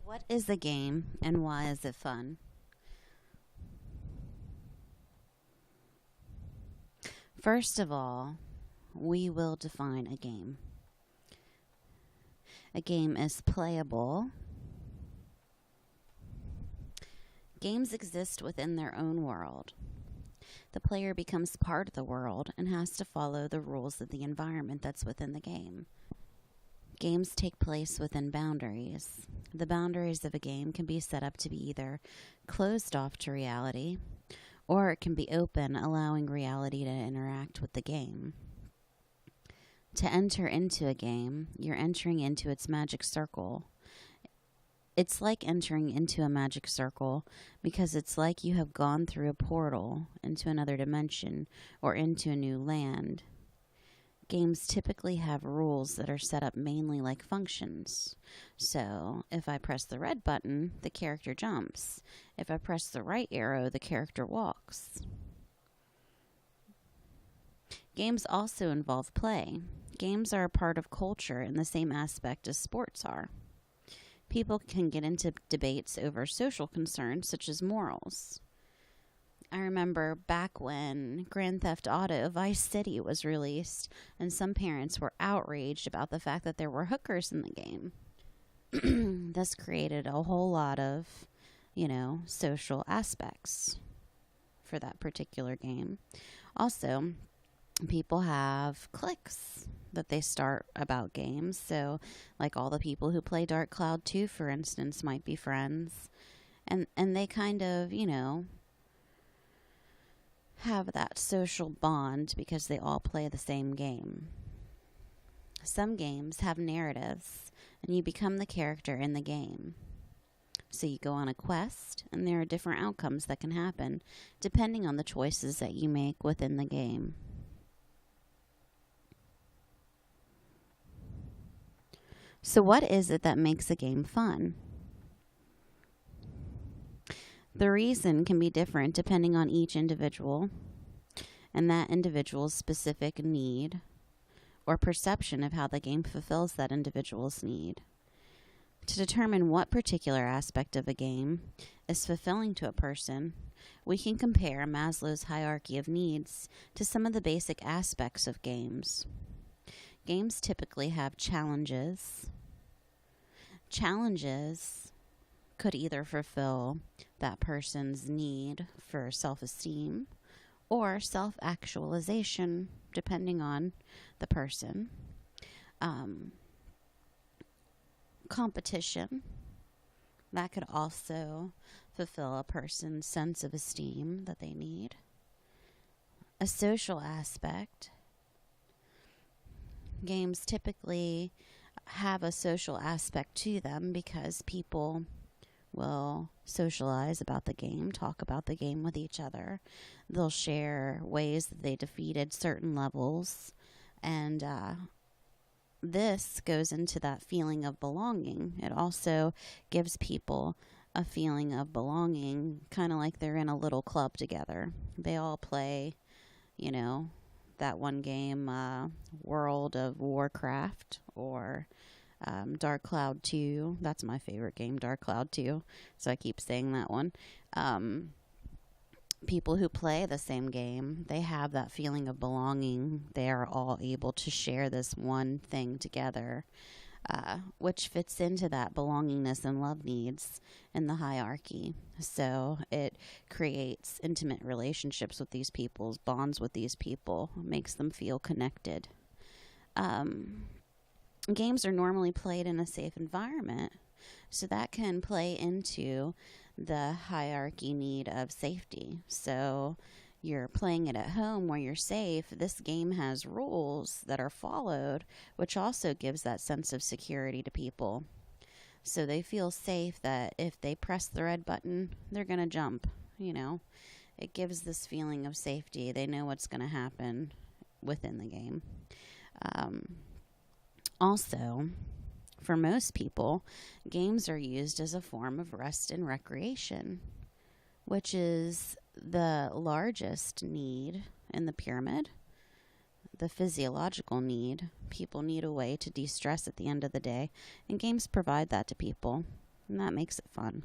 What is a game and why is it fun? First of all, we will define a game. A game is playable. Games exist within their own world. The player becomes part of the world and has to follow the rules of the environment that's within the game. Games take place within boundaries. The boundaries of a game can be set up to be either closed off to reality, or it can be open, allowing reality to interact with the game. To enter into a game, you're entering into its magic circle. It's like entering into a magic circle because it's like you have gone through a portal into another dimension or into a new land. Games typically have rules that are set up mainly like functions. So, if I press the red button, the character jumps. If I press the right arrow, the character walks. Games also involve play. Games are a part of culture in the same aspect as sports are. People can get into debates over social concerns such as morals. I remember back when Grand Theft Auto Vice City was released, and some parents were outraged about the fact that there were hookers in the game. This created a whole lot of, social aspects for that particular game. Also, people have cliques that they start about games. So, like all the people who play Dark Cloud 2, for instance, might be friends. And they kind of, have that social bond because they all play the same game. Some games have narratives, and you become the character in the game. So you go on a quest, and there are different outcomes that can happen depending on the choices that you make within the game. So what is it that makes a game fun? The reason can be different depending on each individual and that individual's specific need or perception of how the game fulfills that individual's need. To determine what particular aspect of a game is fulfilling to a person, we can compare Maslow's hierarchy of needs to some of the basic aspects of games. Games typically have challenges. Challenges could either fulfill that person's need for self-esteem or self-actualization, depending on the person. Competition, that could also fulfill a person's sense of esteem that they need. A social aspect. Games typically have a social aspect to them because people will socialize about the game, talk about the game with each other. They'll share ways that they defeated certain levels, and this goes into that feeling of belonging. It also gives people a feeling of belonging, kind of like they're in a little club together. They all play, that one game, World of Warcraft, or Dark Cloud 2. That's my favorite game, Dark Cloud 2. So I keep saying that one. People who play the same game, they have that feeling of belonging. They are all able to share this one thing together, which fits into that belongingness and love needs in the hierarchy. So it creates intimate relationships with these people, bonds with these people, makes them feel connected. Games are normally played in a safe environment, so that can play into the hierarchy need of safety. So you're playing it at home where you're safe. This game has rules that are followed, which also gives that sense of security to people. So they feel safe that if they press the red button, they're going to jump. It gives this feeling of safety. They know what's going to happen within the game. Also, for most people, games are used as a form of rest and recreation, which is the largest need in the pyramid, the physiological need. People need a way to de-stress at the end of the day, and games provide that to people. And that makes it fun.